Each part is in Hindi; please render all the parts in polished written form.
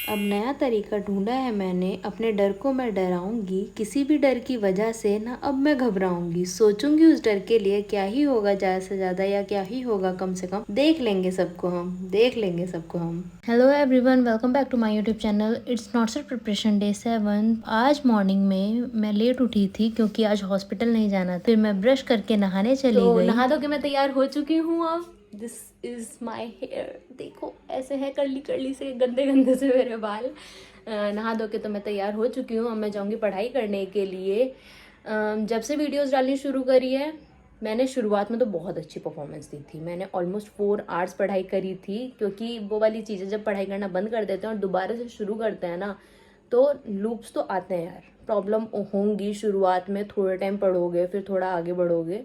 अब नया तरीका ढूंढा है मैंने, अपने डर को मैं डराऊंगी, किसी भी डर की वजह से ना अब मैं घबराऊंगी। सोचूंगी उस डर के लिए क्या ही होगा ज़्यादा से ज़्यादा या क्या ही होगा कम से कम, देख लेंगे सबको हम, देख लेंगे सबको हम। Hello everyone, welcome back to my YouTube channel. It's not sir preparation day 7। आज मॉर्निंग में मैं लेट उठी थी क्योंकि आज हॉस्पिटल नहीं जाना था। फिर मैं ब्रश करके नहाने चली गई। नहा धो के मैं तैयार हो चुकी हूँ। अब दिस इज माई हेयर, देखो ऐसे है कर्ली कर्ली से, गंदे गंदे से मेरे बाल। नहा धो के तो मैं तैयार हो चुकी हूँ। अब मैं जाऊँगी पढ़ाई करने के लिए। जब से वीडियोस डालनी शुरू करी है, मैंने शुरुआत में तो बहुत अच्छी परफॉर्मेंस दी थी। मैंने ऑलमोस्ट 4 आवर्स पढ़ाई करी थी, क्योंकि वो वाली चीज़ें जब पढ़ाई करना बंद कर देते हैं और दोबारा से शुरू करते हैं ना, तो लूप्स तो आते हैं यार। प्रॉब्लम होंगी शुरुआत में, थोड़े टाइम पढ़ोगे फिर थोड़ा आगे बढ़ोगे,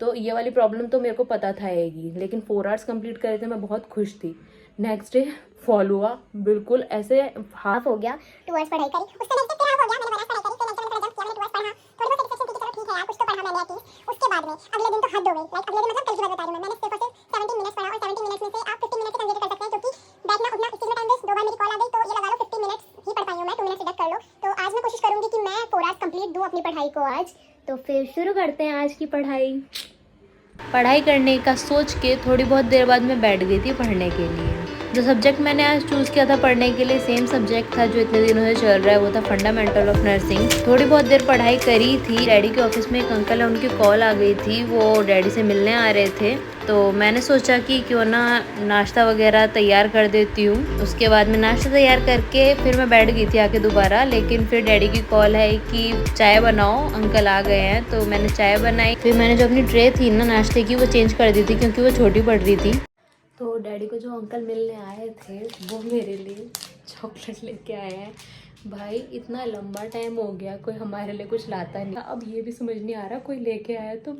तो ये वाली प्रॉब्लम तो मेरे को पता था आएगी। लेकिन 4 आवर्स कंप्लीट करे थे, मैं बहुत खुश थी। नेक्स्ट डे फॉल हुआ, बिल्कुल ऐसे हाफ हो गया। 2 आवर्स पढ़ाई करी, उसके नेक्स्ट डे हाफ हो गया। मैंने 1 आवर्स पढ़ाई करी, फिर नेक्स्ट डे मैंने 2 आवर्स पढ़ा, थोड़ी बहुत सेटिस्फेक्शन थी कि चलो ठीक है यार कुछ तो पढ़ा मैंने एटलीस्ट। उसके बाद में अगले दिन तो हद हो गई। लाइक अगले दिन मतलब कल की बात बता रही हूँ मैंने सिर्फ और सिर्फ 17 मिनट्स पढ़ा, और 17 मिनट्स में से आप 15 मिनट्स कंप्लीट कर सकते हैं, क्योंकि बैठना उठना इस चीज में टाइम वेस्ट। 2 बार मेरी कॉल आ गई, तो ये लगा लो 15 मिनट्स ही पढ़ पाई हूँ मैं, 2 मिनट्स डिडक्ट कर लो। तो आज मैं कोशिश करूंगी कि मैं 4 आवर्स कंप्लीट दूं अपनी पढ़ाई को आज। तो फिर शुरू करते हैं आज की पढ़ाई। पढ़ाई करने का सोच के थोड़ी बहुत देर बाद मैं बैठ गई थी पढ़ने के लिए। जो सब्जेक्ट मैंने आज चूज़ किया था पढ़ने के लिए, सेम सब्जेक्ट था जो इतने दिनों से चल रहा है, वो था फंडामेंटल ऑफ नर्सिंग। थोड़ी बहुत देर पढ़ाई करी थी। डैडी के ऑफिस में एक अंकल है, उनकी कॉल आ गई थी, वो डैडी से मिलने आ रहे थे। तो मैंने सोचा कि क्यों ना नाश्ता वगैरह तैयार कर देती हूँ। उसके बाद में नाश्ता तैयार करके फिर मैं बैठ गई थी आके दोबारा। लेकिन फिर डैडी की कॉल है कि चाय बनाओ, अंकल आ गए हैं। तो मैंने चाय बनाई। फिर मैंने जो अपनी ट्रे थी ना नाश्ते की, वो चेंज कर दी थी क्योंकि वो छोटी पड़ रही थी। तो डैडी को जो अंकल मिलने आए थे, वो मेरे लिए चॉकलेट लेके आए हैं। भाई इतना लंबा टाइम हो गया कोई हमारे लिए कुछ लाता नहीं। अब ये भी समझ नहीं आ रहा कोई लेके आया तो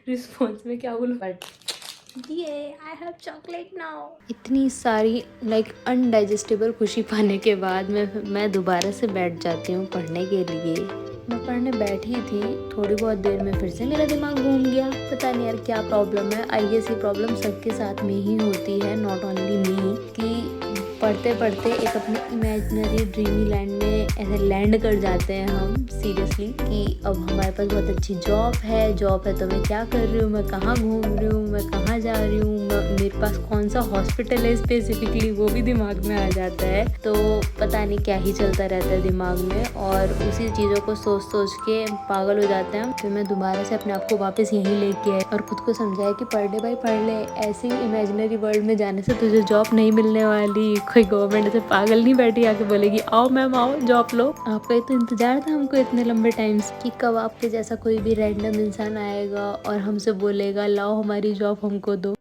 रिस्पॉन्स में क्या बोलूं, बट ये आई हैव चॉकलेट नाउ। इतनी सारी लाइक अनडाइजेस्टेबल खुशी पाने के बाद मैं दोबारा से बैठ जाती हूँ पढ़ने के लिए। मैं पढ़ने बैठी थी, थोड़ी बहुत देर में फिर से मेरा दिमाग घूम गया। पता नहीं यार क्या प्रॉब्लम है। आई गेस ये प्रॉब्लम सबके साथ में ही होती है, नॉट ओनली मी, कि पढ़ते पढ़ते एक अपने इमेजिनरी ड्रीमी लैंड में ऐसे लैंड कर जाते हैं हम सीरियसली, कि अब हमारे पास बहुत अच्छी जॉब है तो मैं क्या कर रही हूँ, मैं कहाँ घूम रही हूँ, मैं कहाँ जा रही हूँ, मेरे पास कौन सा हॉस्पिटल है स्पेसिफिकली, वो भी दिमाग में आ जाता है। तो पता नहीं क्या ही चलता रहता है दिमाग में, और उसी चीज़ों को सोच सोच के पागल हो जाते हैं। फिर मैं दोबारा से अपने आप को वापस यहीं लेके आई और खुद को समझाया कि पढ़ ले भाई पढ़ ले, ऐसी इमेजिनरी वर्ल्ड में जाने से तुझे जॉब नहीं मिलने वाली। कोई गवर्नमेंट ऐसे पागल नहीं बैठी आके बोलेगी आओ मैम आओ जॉब लो। आपका ही तो इंतजार था हमको इतने लंबे टाइम से कि कब आपके जैसा कोई भी रैंडम इंसान आएगा और हमसे बोलेगा लाओ हमारी जॉब हमको दो।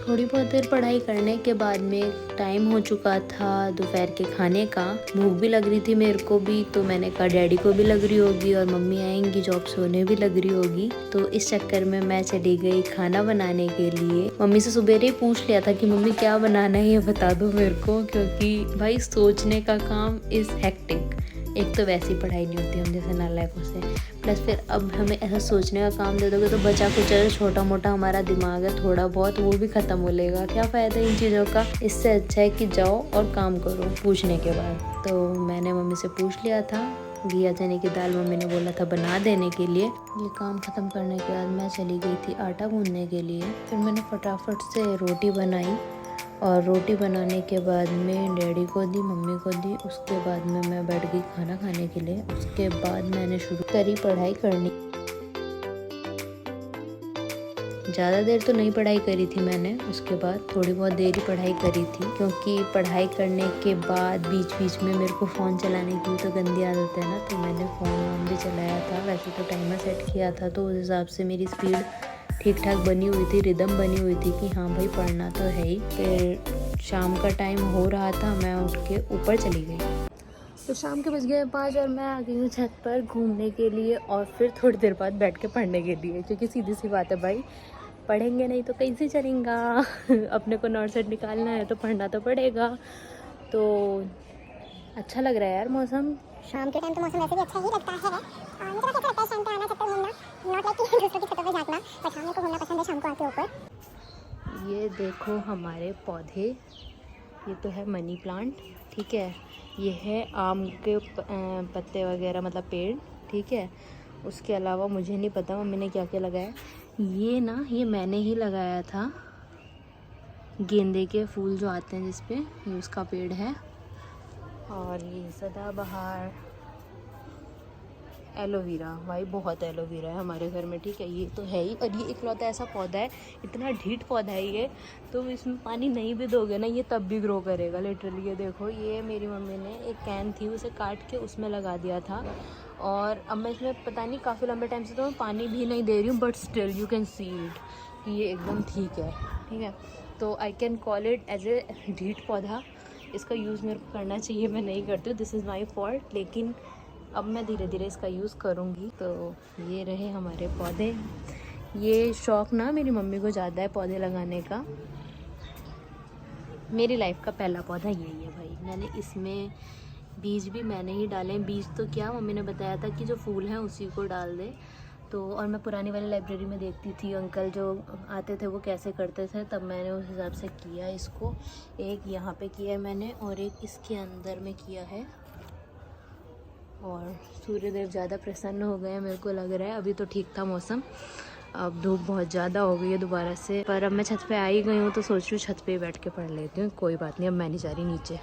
थोड़ी बहुत देर पढ़ाई करने के बाद में टाइम हो चुका था दोपहर के खाने का। भूख भी लग रही थी मेरे को भी, तो मैंने कहा डैडी को भी लग रही होगी और मम्मी आएंगी जॉब से, उन्हें भी लग रही होगी। तो इस चक्कर में मैं चली गई खाना बनाने के लिए। मम्मी से सुबह ही पूछ लिया था कि मम्मी क्या बनाना है ये बता दो मेरे को, क्योंकि भाई सोचने का काम इज़ हेक्टिक। एक तो वैसी पढ़ाई नहीं होती हम जैसे नालायकों से, प्लस फिर अब हमें ऐसा सोचने का काम दे दोगे तो बचा कुछ छोटा मोटा हमारा दिमाग है थोड़ा बहुत, वो भी ख़त्म हो लेगा। क्या फ़ायदा इन चीज़ों का। इससे अच्छा है कि जाओ और काम करो पूछने के बाद। तो मैंने मम्मी से पूछ लिया था, घिया चने की दाल मम्मी ने बोला था बना देने के लिए। ये काम ख़त्म करने के बाद मैं चली गई थी आटा गूंदने के लिए। फिर मैंने फटाफट से रोटी बनाई, और रोटी बनाने के बाद में डैडी को दी, मम्मी को दी। उसके बाद में मैं बैठ गई खाना खाने के लिए। उसके बाद मैंने शुरू करी पढ़ाई करनी। ज़्यादा देर तो नहीं पढ़ाई करी थी मैंने, उसके बाद थोड़ी बहुत देर ही पढ़ाई करी थी, क्योंकि पढ़ाई करने के बाद बीच बीच में मेरे को फ़ोन चलाने की तो गंदी आदत है ना, तो मैंने फ़ोन भी चलाया था। वैसे तो टाइमर सेट किया था, तो उस हिसाब से मेरी स्पीड ठीक ठाक बनी हुई थी, रिदम बनी हुई थी कि हाँ भाई पढ़ना तो है ही। फिर शाम का टाइम हो रहा था, मैं उठ के ऊपर चली गई। तो शाम के बज गए 5 और मैं आ गई हूँ छत पर घूमने के लिए, और फिर थोड़ी देर बाद बैठ के पढ़ने के लिए, क्योंकि सीधी सी बात है भाई, पढ़ेंगे नहीं तो कैसे चलेगा। अपने को नॉट सेट निकालना है तो पढ़ना तो पड़ेगा। तो अच्छा लग रहा है यार मौसम। शाम के टाइम तो मौसम वैसे भी अच्छा ही लगता है। मुझे बस अच्छा लगता है शाम को आना, छत पर घूमना। नॉट लाइक कि दूसरों की छतों पे झाँकना, पर शाम को घूमना पसंद है शाम को आके ऊपर। ये देखो हमारे पौधे ये तो है मनी प्लांट, ठीक है। ये है आम के पत्ते वगैरह, मतलब पेड़, ठीक है। उसके अलावा मुझे नहीं पता मम्मी ने क्या क्या लगाया। ये मैंने ही लगाया था, गेंदे के फूल जो आते हैं जिस पे, ये उसका पेड़ है। और ये सदाबहार, एलोवेरा, भाई बहुत एलोवेरा है हमारे घर में, ठीक है। ये तो है ही, और ये इकलौता ऐसा पौधा है, इतना ढीठ पौधा है ये, तो इसमें पानी नहीं भी दोगे ना ये तब भी ग्रो करेगा लिटरली। ये देखो, ये मेरी मम्मी ने एक कैन थी उसे काट के उसमें लगा दिया था, और अब मैं इसमें पता नहीं काफ़ी लंबे टाइम से तो मैं पानी भी नहीं दे रही हूँ, but still you can see it, ये एकदम ठीक है। तो I can call it as a ढीठ पौधा। इसका यूज़ मेरे को करना चाहिए, मैं नहीं करती हूँ, दिस इज़ माई फॉल्ट, लेकिन अब मैं धीरे धीरे इसका यूज़ करूँगी। तो ये रहे हमारे पौधे। ये शौक़ ना मेरी मम्मी को ज़्यादा है पौधे लगाने का। मेरी लाइफ का पहला पौधा यही है भाई। मैंने इसमें बीज भी मैंने ही डाले। बीज तो क्या, मम्मी ने बताया था कि जो फूल हैं उसी को डाल दे। तो और मैं पुरानी वाली लाइब्रेरी में देखती थी अंकल जो आते थे वो कैसे करते थे, तब मैंने उस हिसाब से किया इसको। एक यहाँ पे किया है मैंने, और एक इसके अंदर में किया है। और सूर्यदेव ज़्यादा प्रसन्न हो गए हैं मेरे को लग रहा है। अभी तो ठीक था मौसम, अब धूप बहुत ज़्यादा हो गई है दोबारा से। पर अब मैं छत पे आई गई हूँ तो सोच रही हूँ छत पे बैठ के पढ़ लेती हूँ। कोई बात नहीं, अब मैं नहीं जा रही नीचे।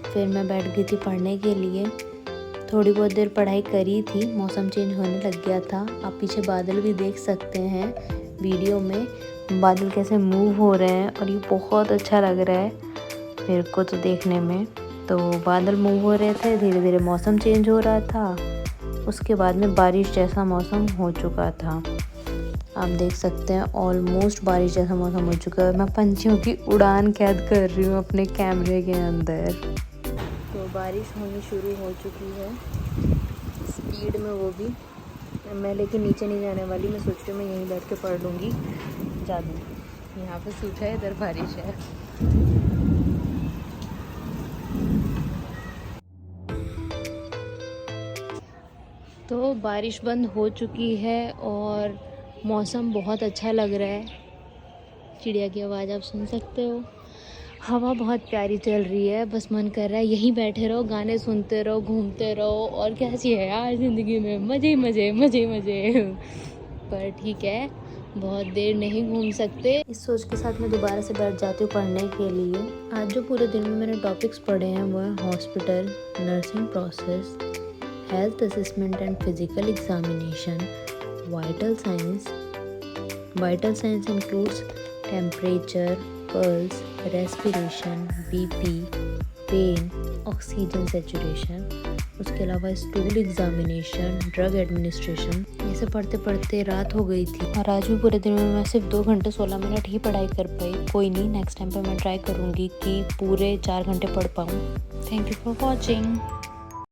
फिर मैं बैठ गई थी पढ़ने के लिए। थोड़ी बहुत देर पढ़ाई करी थी, मौसम चेंज होने लग गया था। आप पीछे बादल भी देख सकते हैं वीडियो में, बादल कैसे मूव हो रहे हैं, और ये बहुत अच्छा लग रहा है मेरे को तो देखने में। तो बादल मूव हो रहे थे, धीरे धीरे मौसम चेंज हो रहा था, उसके बाद में बारिश जैसा मौसम हो चुका था। आप देख सकते हैं ऑलमोस्ट बारिश जैसा मौसम हो चुका है। मैं पंछियों की उड़ान कैद कर रही हूँ अपने कैमरे के अंदर। तो बारिश होनी शुरू हो चुकी है स्पीड में, वो भी। मैं लेकिन नीचे नहीं जाने वाली, मैं सोच रही हूँ मैं यहीं बैठ के पढ़ लूँगी ज़्यादा। यहाँ पे सूखा है, इधर बारिश है। तो बारिश बंद हो चुकी है और मौसम बहुत अच्छा लग रहा है। चिड़िया की आवाज़ आप सुन सकते हो, हवा बहुत प्यारी चल रही है। बस मन कर रहा है यहीं बैठे रहो, गाने सुनते रहो, घूमते रहो, और क्या चाहिए यार ज़िंदगी में, मज़े ही मज़े, मज़े ही मज़े। पर ठीक है, बहुत देर नहीं घूम सकते। इस सोच के साथ मैं दोबारा से बैठ जाती हूँ पढ़ने के लिए। आज जो पूरे दिन में मैंने टॉपिक्स पढ़े हैं वो है hospital, nursing process, health assessment and physical examination, vital signs. Vital signs includes temperature, pulse, respiration, BP, pain, oxygen saturation. उसके अलावा स्टूल एग्जामिनेशन, ड्रग एडमिनिस्ट्रेशन। ऐसे पढ़ते पढ़ते रात हो गई थी, और आज भी पूरे दिन में मैं सिर्फ 2 घंटे 16 मिनट ही पढ़ाई कर पाई। कोई नहीं, नेक्स्ट टाइम पे मैं ट्राई करूँगी कि पूरे 4 घंटे पढ़ पाऊँ। Thank you for watching.